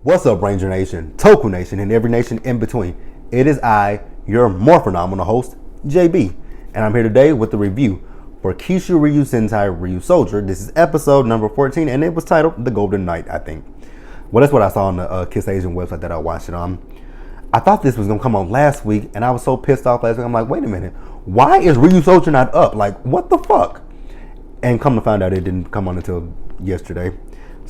What's up, Ranger Nation, Toku Nation, and every nation in between? It is I, your more phenomenal host, JB, and I'm here today with the review for Kishiryu Sentai Ryusoulger. This is episode number 14, and it was titled The Golden Knight, I think. Well, that's what I saw on the Kishiryu website that I watched it on. I thought this was going to come on last week, and I was so pissed off last week. I'm like, wait a minute. Why is Ryusoulger not up? Like, what the fuck? And come to find out, it didn't come on until yesterday.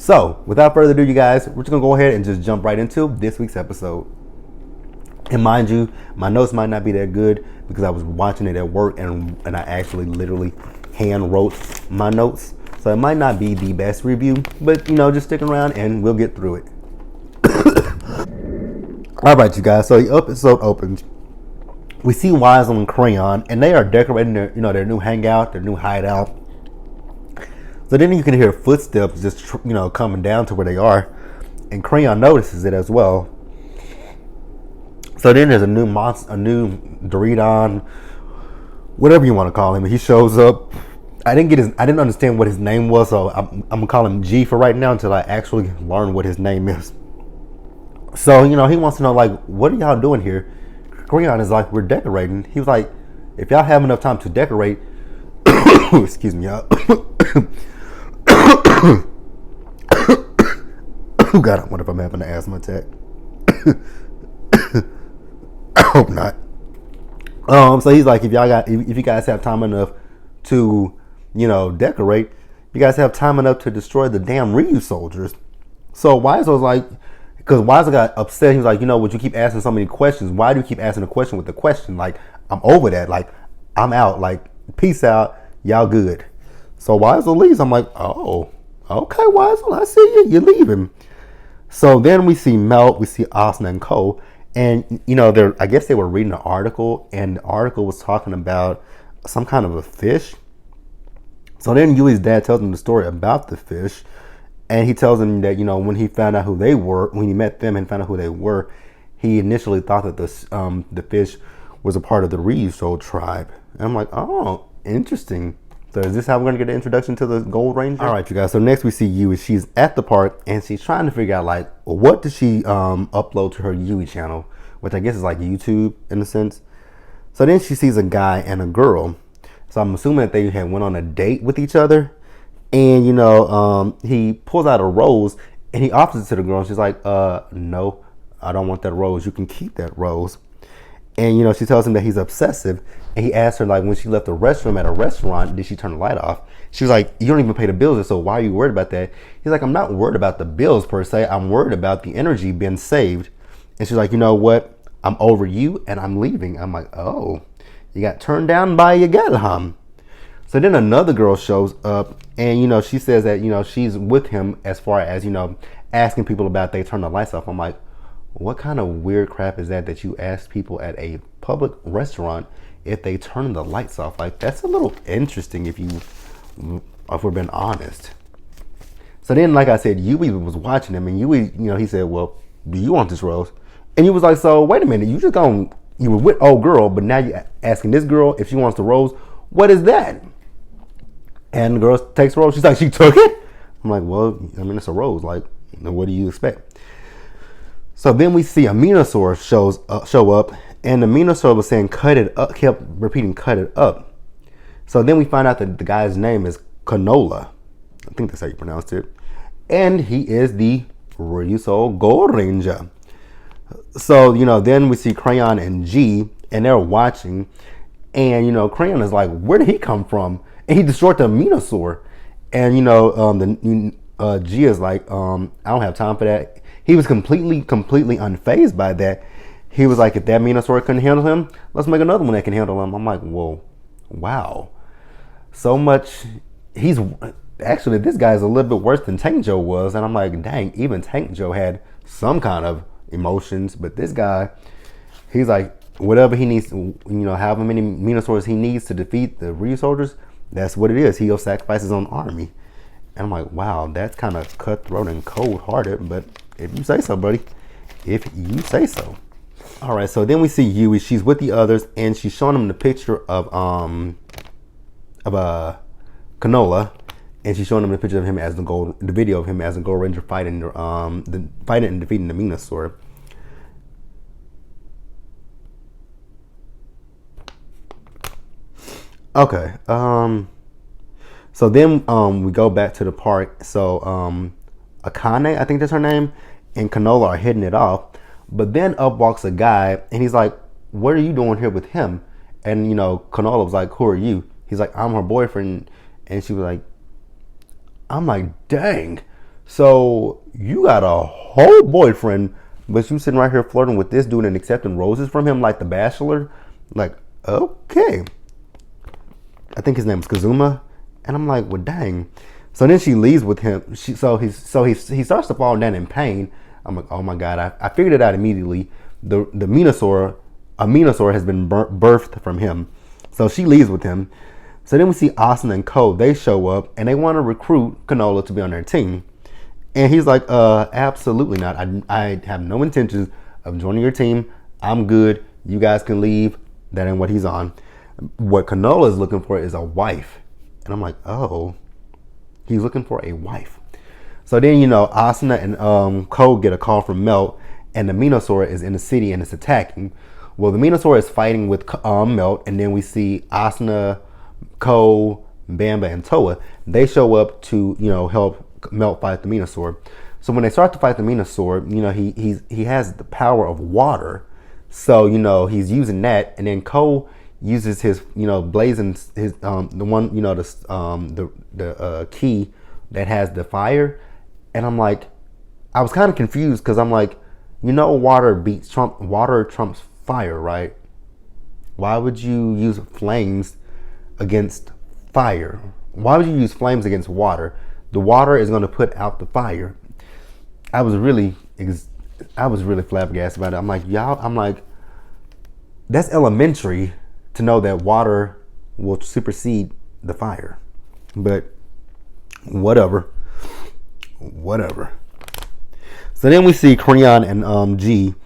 So, without further ado, you guys, we're just going to go ahead and just jump right into this week's episode. And mind you, my notes might not be that good because I was watching it at work and I actually literally hand wrote my notes. So it might not be the best review, but, you know, just stick around and we'll get through it. All right, you guys. So the episode opens. We see Weisel and Crayon, and they are decorating their, their new hangout, their new hideout. So then you can hear footsteps just, coming down to where they are, and Crayon notices it as well. So then there's a new monster, a new Doridon, whatever you want to call him. He shows up. I didn't understand what his name was, so I'm gonna call him G for right now until I actually learn what his name is. So, he wants to know, like, what are y'all doing here? Crayon is like, we're decorating. He was like, if y'all have enough time to decorate, excuse me, y'all. Oh God, I wonder if I'm having an asthma attack. I hope not. So he's like, if you guys have time enough to, decorate, you guys have time enough to destroy the damn Ryusoulgers. So Weisel's like, because Weisel got upset. He was like, would you keep asking so many questions? Why do you keep asking a question with a question? Like, I'm over that. Like, I'm out. Like, peace out. Y'all good. So Weisel leaves. I'm like, oh, okay, Weisel, I see you. You're leaving. So then we see Melt, we see Asuna and Ko, and I guess they were reading an article, and the article was talking about some kind of a fish. So then Yui's dad tells him the story about the fish, and he tells him that when he found out who they were, when he met them and found out who they were, he initially thought that the fish was a part of the Ryusoul tribe. And I'm like, oh, interesting. So is this how we're going to get an introduction to the Gold Ranger? All right, you guys. So next we see Yui. She's at the park, and she's trying to figure out, like, what does she upload to her Yui channel, which I guess is like YouTube in a sense. So then she sees a guy and a girl. So I'm assuming that they had went on a date with each other. And, he pulls out a rose, and he offers it to the girl. And she's like, no, I don't want that rose. You can keep that rose. And, she tells him that he's obsessive. And he asked her, like, when she left the restroom at a restaurant, did she turn the light off? She was like, you don't even pay the bills, so why are you worried about that? He's like, I'm not worried about the bills per se. I'm worried about the energy being saved. And she's like, you know what? I'm over you, and I'm leaving. I'm like, oh, you got turned down by your Galham. So then another girl shows up, and, she says that, she's with him as far as, asking people about they turn the lights off. I'm like, what kind of weird crap is that you ask people at a public restaurant if they turn the lights off? Like, that's a little interesting if we're being honest. So then, like I said, Yui was watching him, and Yui, he said, well, do you want this rose? And he was like, so wait a minute, you were with old girl, but now you're asking this girl if she wants the rose. What is that? And the girl takes the rose. She's like, she took it? I'm like, well, it's a rose. Like, what do you expect? So then we see a Minosaur show up, and the Minosaur was saying, cut it up, kept repeating, cut it up. So then we find out that the guy's name is Canola. I think that's how you pronounced it. And he is the Ryusoul Gold Ranger. So, then we see Crayon and G, and they're watching, and, Crayon is like, where did he come from? And he destroyed the Minosaur. And, G is like, I don't have time for that. He was completely unfazed by that. He was like, if that Minosaur couldn't handle him, let's make another one that can handle him. I'm like, whoa, wow. So much. Actually, this guy's a little bit worse than Tank Joe was. And I'm like, dang, even Tank Joe had some kind of emotions. But this guy, he's like, whatever he needs, however many Minosaurs he needs to defeat the Ryusoulgers, that's what it is. He'll sacrifice his own army. And I'm like, wow, that's kind of cutthroat and cold-hearted, but if you say so, buddy. If you say so. All right, so then we see Yui. She's with the others, and she's showing them the picture of Canola, and she's showing him the picture of him as the video of him as a Gold Ranger fighting and defeating the Minosaur. Okay. So then we go back to the park. So Akane, I think that's her name, and Kanola are hitting it off. But then up walks a guy, and he's like, "What are you doing here with him?" And Kanola was like, "Who are you?" He's like, "I'm her boyfriend." And she was like, I'm like, dang. So you got a whole boyfriend, but you sitting right here flirting with this dude and accepting roses from him like the Bachelor? Like, okay. I think his name is Kazuma. And I'm like, well, dang. So then she leaves with him. He starts to fall down in pain. I'm like, oh my God. I figured it out immediately. A Minosaur has been birthed from him. So she leaves with him. So then we see Austin and Cole. They show up and they want to recruit Kanola to be on their team. And he's like, absolutely not. I have no intentions of joining your team. I'm good. You guys can leave. That ain't what he's on. What Kanola is looking for is a wife. And I'm like, oh, he's looking for a wife. So then, Asuna and Cole get a call from Melt, and the Minosaur is in the city and it's attacking. Well, the Minosaur is fighting with Melt, and then we see Asuna, Cole, Bamba, and Toa. They show up to, help Melt fight the Minosaur. So when they start to fight the Minosaur, he has the power of water. So, he's using that, and then Cole uses his, blazing his the one, the key that has the fire. And I'm like, I was kind of confused because I'm like, water trumps fire, right? Why would you use flames against fire? Why would you use flames against water? The water is going to put out the fire. I was really flabbergasted about it. I'm like, that's elementary to know that water will supersede the fire. But whatever. So then we see Creon and G.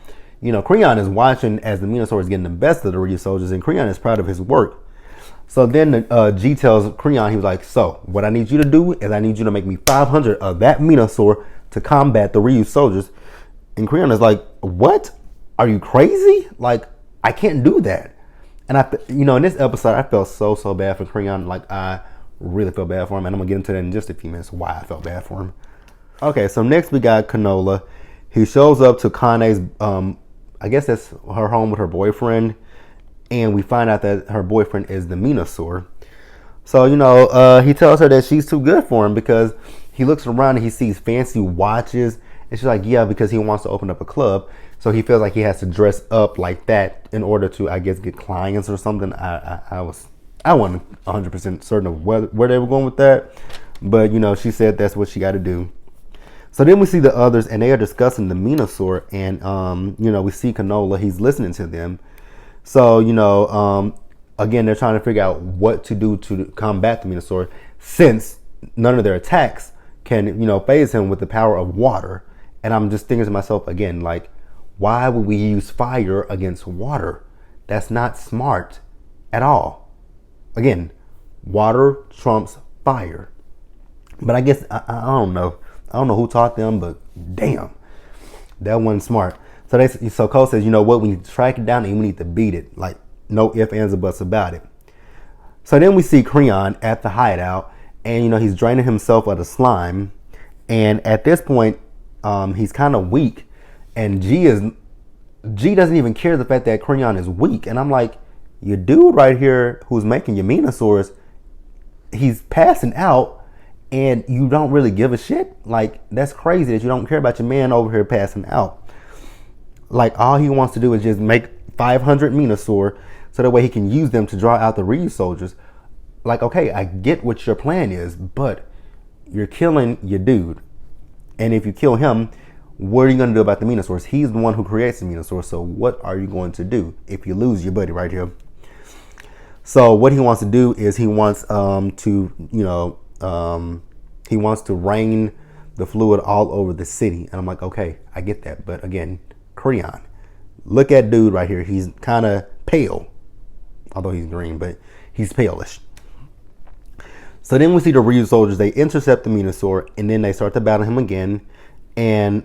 Creon is watching as the Minosaur is getting the best of the Ryusoulgers, and Creon is proud of his work. So then G tells Creon, he was like, so what I need you to do is I need you to make me 500 of that Minosaur to combat the Ryusoulgers. And Creon is like, what? Are you crazy? Like, I can't do that. And in this episode, I felt so bad for Creon. Like, I really felt bad for him. And I'm going to get into that in just a few minutes, why I felt bad for him. Okay, so next we got Kanola. He shows up to Kane's, I guess that's her home with her boyfriend. And we find out that her boyfriend is the Minosaur. So, he tells her that she's too good for him because he looks around and he sees fancy watches. And she's like, yeah, because he wants to open up a club. So he feels like he has to dress up like that in order to, I guess, get clients or something. I wasn't 100% certain of where they were going with that. But, she said that's what she got to do. So then we see the others and they are discussing the Minosaur. And, we see Kanola. He's listening to them. So, again, they're trying to figure out what to do to combat the Minosaur since none of their attacks can, phase him with the power of water. And I'm just thinking to myself again, like, why would we use fire against water? That's not smart at all. Again, water trumps fire. But I guess, I don't know. I don't know who taught them, but damn, that wasn't smart. So Cole says, what, we need to track it down and we need to beat it. Like, no ifs, ands, or buts about it. So then we see Creon at the hideout and, he's draining himself of the slime. And at this point, he's kind of weak. And G doesn't even care the fact that Creon is weak. And I'm like, your dude right here who's making your Minosaurs, he's passing out and you don't really give a shit. Like, that's crazy that you don't care about your man over here passing out. Like, all he wants to do is just make 500 Minosaur so that way he can use them to draw out the Ryusoulgers. Like, okay, I get what your plan is, but you're killing your dude. And if you kill him, what are you going to do about the Minosaurs? He's the one who creates the Minosaur. So what are you going to do if you lose your buddy right here? So what he wants to do is he wants he wants to rain the fluid all over the city. And I'm like, okay, I get that. But again, Creon, look at dude right here. He's kind of pale, although he's green, but he's palish. So then we see the Ryu soldiers. They intercept the Venusaur, and then they start to battle him again. And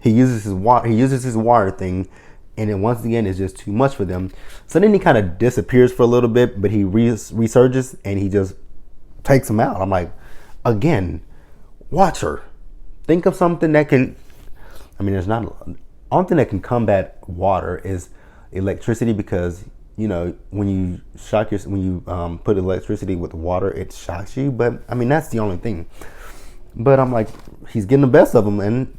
he uses his water. He uses his water thing, and then once again, it's just too much for them. So then he kind of disappears for a little bit, but he resurges and he just takes him out. I'm like, again, watch her. Think of something that can. I mean, there's not. Only thing that can combat water is electricity, because when you put electricity with water, it shocks you. But I mean, that's the only thing. But I'm like, he's getting the best of them, and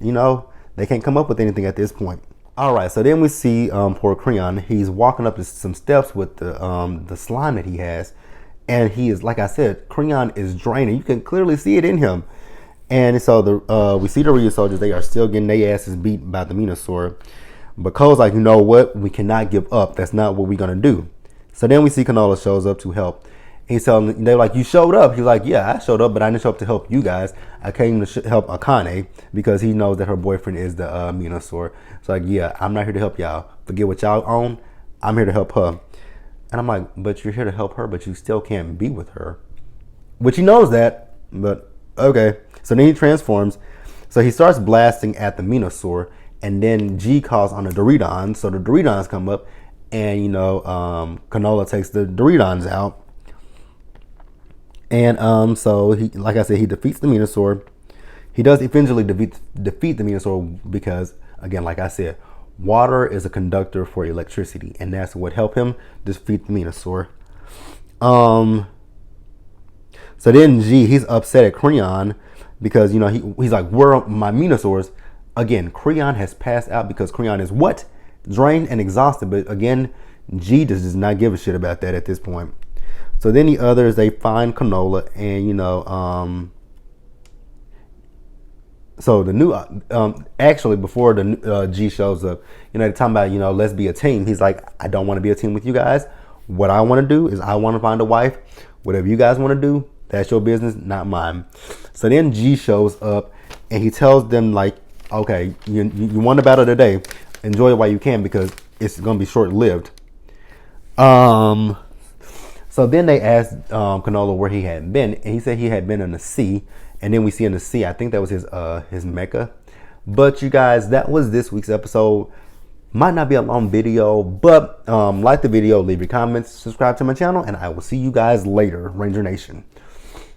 they can't come up with anything at this point. All right, so then we see poor Creon. He's walking up some steps with the slime that he has, and he is, like I said, Creon is draining. You can clearly see it in him. And so we see the Ryusoulgers. They are still getting their asses beat by the Venusaur. But Cole's like, you know what? We cannot give up. That's not what we're gonna do. So then we see Canola shows up to help. He's telling them, they're like, you showed up. He's like, yeah, I showed up, but I didn't show up to help you guys. I came to help Akane, because he knows that her boyfriend is the Venusaur. So like, yeah, I'm not here to help y'all. Forget what y'all own. I'm here to help her. And I'm like, but you're here to help her, but you still can't be with her. Which he knows that, but okay. So then he transforms. So he starts blasting at the Venusaur, and then G calls on the Doridons. So the Doridons come up, and Canola takes the Doridons out. And so he, like I said, he defeats the Venusaur. He does eventually defeat the Venusaur because, again, like I said, water is a conductor for electricity, and that's what helped him defeat the Venusaur. So then G, he's upset at Creon because he's like, where are my Venusaurs? Again, Creon has passed out because Creon is what? Drained and exhausted. But again, G does not give a shit about that at this point. So then the others, they find Canola, and so the new actually before the G shows up, they're talking about let's be a team. He's like, I don't want to be a team with you guys. What I want to do is I want to find a wife. Whatever you guys want to do, that's your business, not mine. So then G shows up, and he tells them like, okay, you won the battle today. Enjoy it while you can, because it's gonna be short lived. So then they asked Canola where he had been, and he said he had been in the sea. And then we see in the sea, I think that was his mecha. But you guys, that was this week's episode. Might not be a long video, but like the video, leave your comments, subscribe to my channel, and I will see you guys later, Ranger Nation.